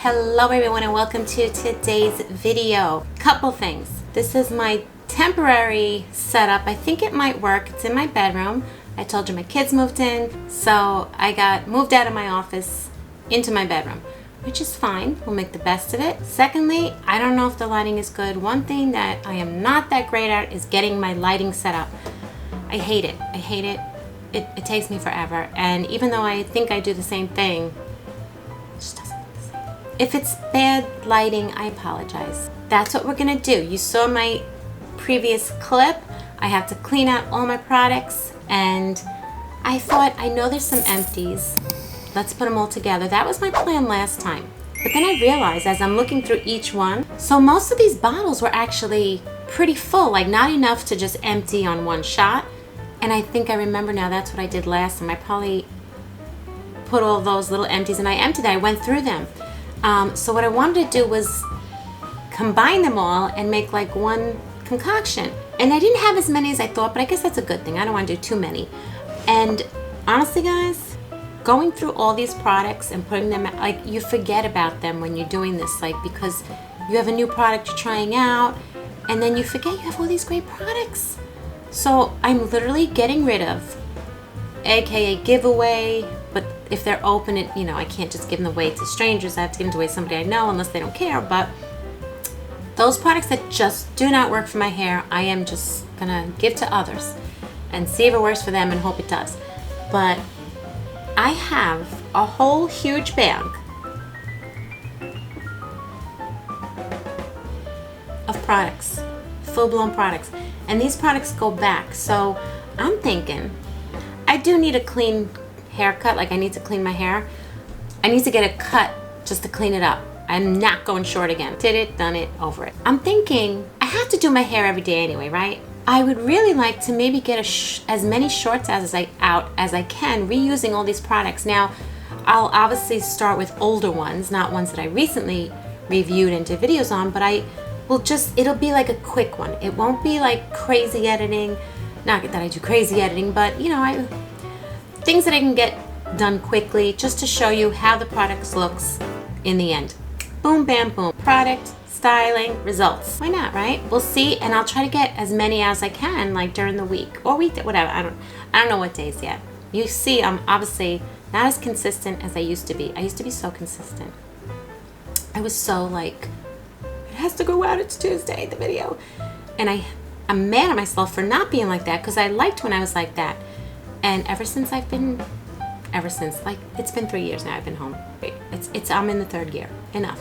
Hello everyone and welcome to today's video. Couple things. This is my temporary setup. I think it might work. It's in my bedroom. I told you my kids moved in, so I got moved out of my office into my bedroom, which is fine. We'll make the best of it. Secondly, I don't know if the lighting is good. One thing that I am not that great at is getting my lighting set up. I hate it. I hate it. It takes me forever. And even though I think I do the same thing, it just doesn't. If it's bad lighting, I apologize. That's what we're gonna do. You saw my previous clip. I have to clean out all my products, and I thought, I know there's some empties. Let's put them all together. That was my plan last time. But then I realized as I'm looking through each one, so most of these bottles were actually pretty full, like not enough to just empty on one shot. And I think I remember now that's what I did last time. I probably put all those little empties and I emptied them. I went through them. So what I wanted to do was combine them all and make like one concoction. And I didn't have as many as I thought, but I guess that's a good thing. I don't want to do too many. And honestly, guys, going through all these products and putting them, like, you forget about them when you're doing this, like, because you have a new product you're trying out, and then you forget you have all these great products. So I'm literally getting rid of, aka giveaway, but if they're open, I can't just give them away to strangers. I have to give them away to somebody I know unless they don't care. But those products that just do not work for my hair, I am just gonna give to others and see if it works for them and hope it does. But I have a whole huge bag of products, full-blown products, and these products go back. So I'm thinking I do need a clean haircut, like I need to clean my hair. I need to get a cut just to clean it up. I'm not going short again. Did it, done it, over it. I'm thinking I have to do my hair every day anyway, right? I would really like to maybe get as many shorts as I can, reusing all these products. Now, I'll obviously start with older ones, not ones that I recently reviewed and did videos on, but I will it'll be like a quick one. It won't be like crazy editing. Not that I do crazy editing, but things that I can get done quickly just to show you how the product looks in the end. Boom, bam, boom. Product, styling, results. Why not, right? We'll see, and I'll try to get as many as I can, like during the week or weekday, whatever. I don't know what days yet. You see, I'm obviously not as consistent as I used to be. I used to be so consistent. I was so like, it has to go out, it's Tuesday, the video. And I'm mad at myself for not being like that, because I liked when I was like that. And like, it's been 3 years now I've been home. I'm in the third year. Enough.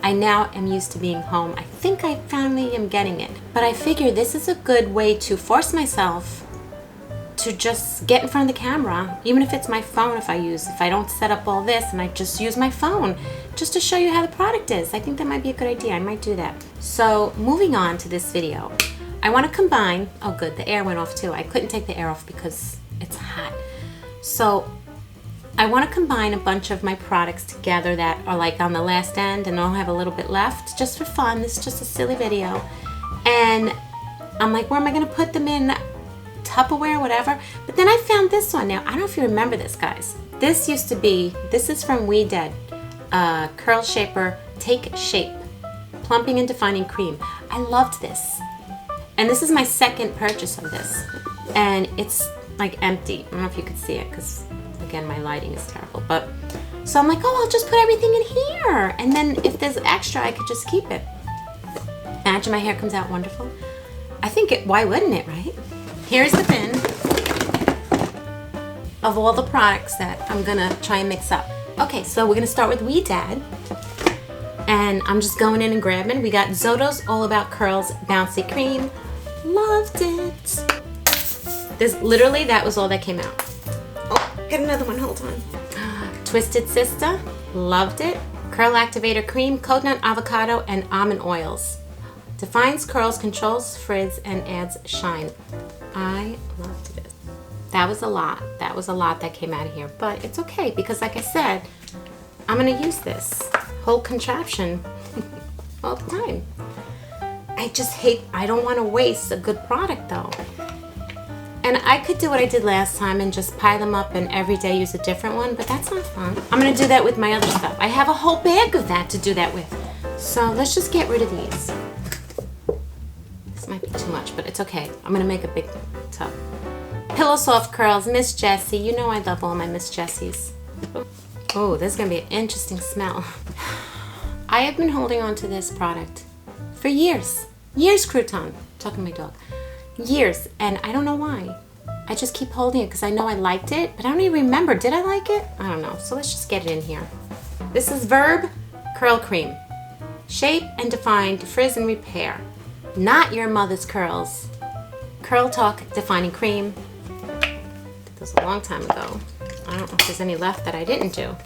I now am used to being home. I think I finally am getting it. But I figure this is a good way to force myself to just get in front of the camera, even if it's my phone if I don't set up all this and I just use my phone just to show you how the product is. I think that might be a good idea. I might do that. So moving on to this video, I want to combine, oh good, the air went off too. I couldn't take the air off because it's hot. So I want to combine a bunch of my products together that are like on the last end, and I'll have a little bit left just for fun. This is just a silly video. And I'm like, where am I going to put them in? Tupperware, whatever. But then I found this one. Now, I don't know if you remember this, guys. This is from We Dead. Curl Shaper Take Shape Plumping and Defining Cream. I loved this. And this is my second purchase of this. And it's like empty. I don't know if you could see it because, again, my lighting is terrible. But so I'm like, oh, I'll just put everything in here. And then if there's extra, I could just keep it. Imagine my hair comes out wonderful. I think why wouldn't it, right? Here's the bin of all the products that I'm gonna try and mix up. Okay, so we're gonna start with We Dad. And I'm just going in and grabbing. We got Zoto's All About Curls Bouncy Cream. Loved it. That was all that came out. Oh, get another one, hold on. Twisted Sister, loved it. Curl Activator Cream, Coconut Avocado, and Almond Oils. Defines curls, controls frizz, and adds shine. I loved it. That was a lot. That was a lot that came out of here. But it's okay, because like I said, I'm going to use this whole contraption all the time. I don't want to waste a good product though. And I could do what I did last time and just pile them up and every day use a different one, but that's not fun. I'm gonna do that with my other stuff. I have a whole bag of that to do that with. So let's just get rid of these. This might be too much, but it's okay. I'm gonna make a big tub. Pillow Soft Curls, Miss Jessie. You know I love all my Miss Jessies. Oh, this is gonna be an interesting smell. I have been holding on to this product for years. Years, Crouton. Talking to my dog. Years, and I don't know why. I just keep holding it because I know I liked it, but I don't even remember. Did I like it? I don't know. So let's just get it in here. This is Verb Curl Cream. Shape and define, frizz and repair. Not your mother's curls. Curl Talk Defining Cream. Did this a long time ago. I don't know if there's any left that I didn't do.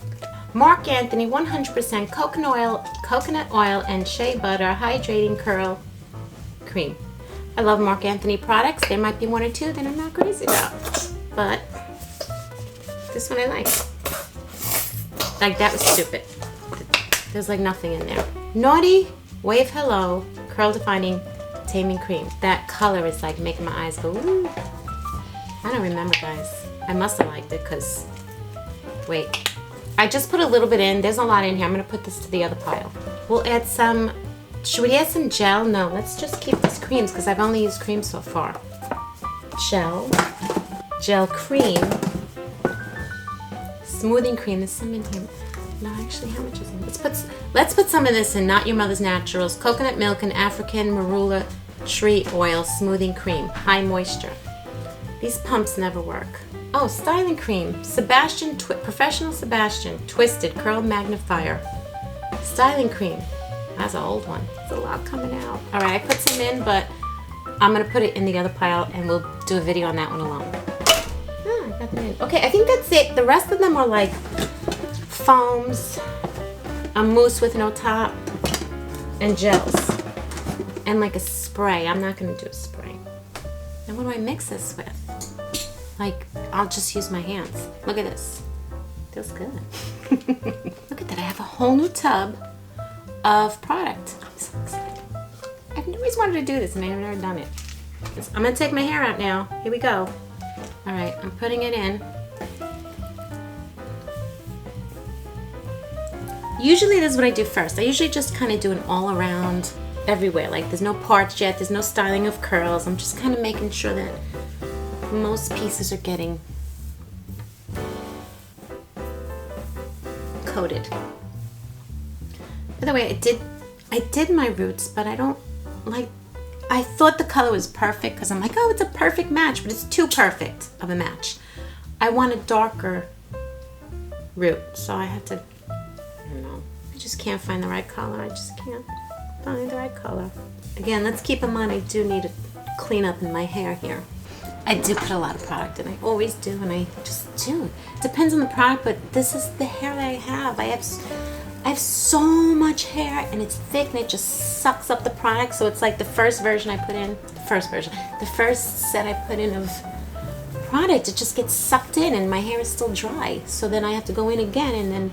Marc Anthony 100% coconut oil and shea butter hydrating curl cream. I love Marc Anthony products. There might be one or two that I'm not crazy about, but this one I like. Like, that was stupid. There's like nothing in there. Naughty Wave Hello Curl Defining Taming Cream. That color is like making my eyes go, ooh. I don't remember, guys. I must have liked it because, wait. I just put a little bit in. There's a lot in here. I'm going to put this to the other pile. We'll add some, should we add some gel? No, let's just keep these creams because I've only used cream so far. Gel cream, smoothing cream. There's some in here. No, actually, how much is it? Let's put some of this in. Not Your Mother's Naturals, coconut milk and African marula tree oil smoothing cream, high moisture. These pumps never work. Oh, styling cream, Professional Sebastian Twisted Curl Magnifier. Styling cream. That's an old one. There's a lot coming out. All right, I put some in, but I'm gonna put it in the other pile and we'll do a video on that one alone. I got them in. Okay, I think that's it. The rest of them are like foams, a mousse with no top, and gels, and like a spray. I'm not gonna do a spray. And what do I mix this with? Like, I'll just use my hands. Look at this. Feels good. Look at that. I have a whole new tub of product. I'm so excited. I've always wanted to do this and I've never done it. I'm going to take my hair out now. Here we go. All right, I'm putting it in. Usually this is what I do first. I usually just kind of do an all around everywhere. Like, there's no parts yet. There's no styling of curls. I'm just kind of making sure that most pieces are getting coated. By the way, I did my roots, but I don't like, I thought the color was perfect because I'm like, oh, it's a perfect match, but it's too perfect of a match. I want a darker root, so I have to, I don't know, I just can't find the right color. I just can't find the right color. Again, let's keep in mind I do need to clean up in my hair here. I do put a lot of product in. I always do, and I just do. It depends on the product, but this is the hair that I have. I have so much hair, and it's thick, and it just sucks up the product. So it's like the first version I put in, the first set I put in of product, it just gets sucked in, and my hair is still dry. So then I have to go in again, and then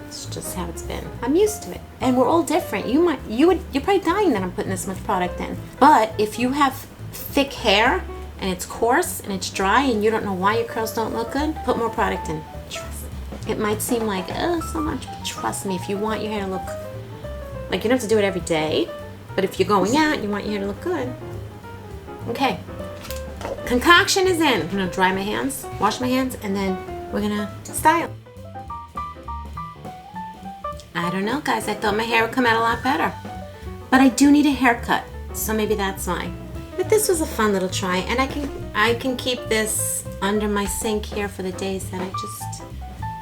it's just how it's been. I'm used to it, and we're all different. You're probably dying that I'm putting this much product in. But if you have thick hair, and it's coarse and it's dry and you don't know why your curls don't look good, put more product in. Trust me. It might seem like, oh, so much, but trust me, if you want your hair to look, like, you don't have to do it every day, but if you're going out and you want your hair to look good. Okay, concoction is in. I'm gonna dry my hands, wash my hands, and then we're gonna style. I don't know, guys, I thought my hair would come out a lot better, but I do need a haircut, so maybe that's why. But this was a fun little try, and I can keep this under my sink here for the days that I just,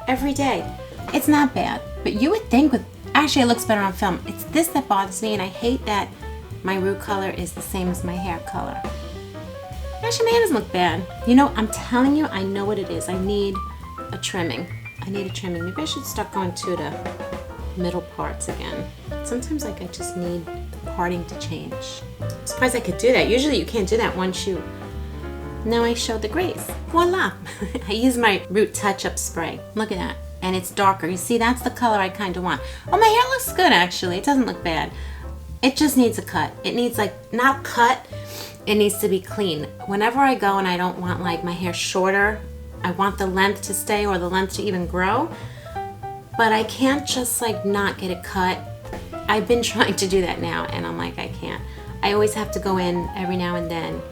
every day. It's not bad, but you would think with, actually it looks better on film. It's this that bothers me, and I hate that my root color is the same as my hair color. Actually, my hair doesn't look bad. You know, I'm telling you, I know what it is. I need a trimming. I need a trimming. Maybe I should start going to the middle parts again. Sometimes, like, I just need parting to change. I'm surprised I could do that. Usually you can't do that once you, now I showed the grace. Voila! I use my root touch-up spray. Look at that. And it's darker. You see, that's the color I kind of want. Oh, my hair looks good, actually. It doesn't look bad. It just needs a cut. It needs, like, not cut. it needs to be clean. Whenever I go and I don't want like my hair shorter, I want the length to stay or the length to even grow, but I can't just like not get it cut. I've been trying to do that now and I'm like, I can't. I always have to go in every now and then,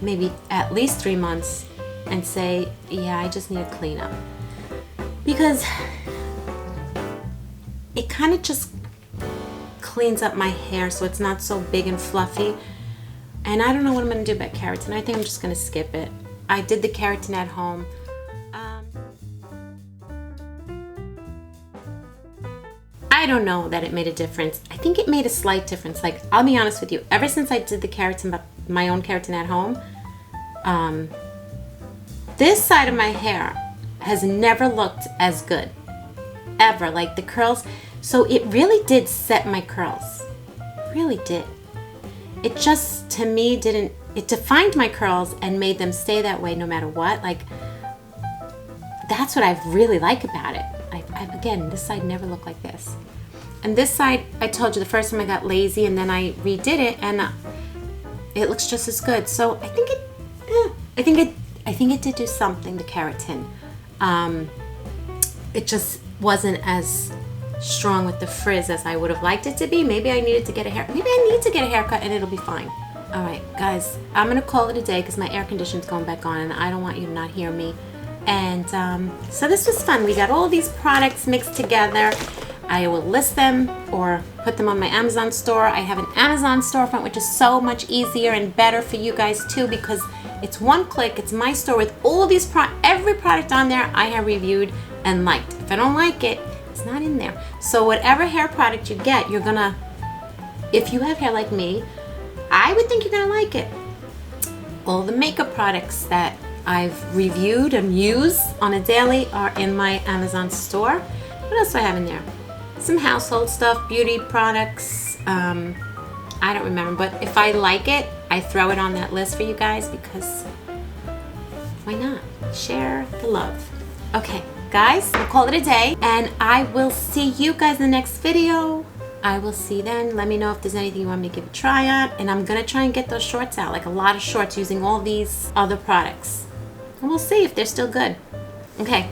maybe at least 3 months, and say, yeah, I just need a cleanup. Because it kind of just cleans up my hair so it's not so big and fluffy. And I don't know what I'm going to do about keratin. I think I'm just going to skip it. I did the keratin at home. I don't know that it made a difference. I think it made a slight difference. Like, I'll be honest with you, ever since I did the keratin, my own keratin at home, this side of my hair has never looked as good, ever. Like the curls, so it really did set my curls, really did. It just, to me, didn't, it defined my curls and made them stay that way no matter what. Like, that's what I really like about it. Again, this side never looked like this. And this side, I told you the first time I got lazy and then I redid it and it looks just as good. So I think it did do something, the keratin. It just wasn't as strong with the frizz as I would have liked it to be. Maybe I needed to get a haircut and it'll be fine. All right, guys, I'm gonna call it a day because my air conditioner's going back on and I don't want you to not hear me. And so this was fun. We got all these products mixed together. I will list them or put them on my Amazon store. I have an Amazon storefront, which is so much easier and better for you guys too, because it's one click. It's my store with all these every product on there I have reviewed and liked. If I don't like it, it's not in there. So whatever hair product you get, you're gonna, if you have hair like me, I would think you're gonna like it. All the makeup products that I've reviewed and use on a daily are in my Amazon store. What else do I have in there? Some household stuff, beauty products. I don't remember, but if I like it, I throw it on that list for you guys because why not? Share the love. Okay, guys, we'll call it a day and I will see you guys in the next video. I will see you then. Let me know if there's anything you want me to give a try on. And I'm gonna try and get those shorts out, like a lot of shorts using all these other products. And we'll see if they're still good. Okay,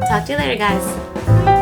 talk to you later, guys.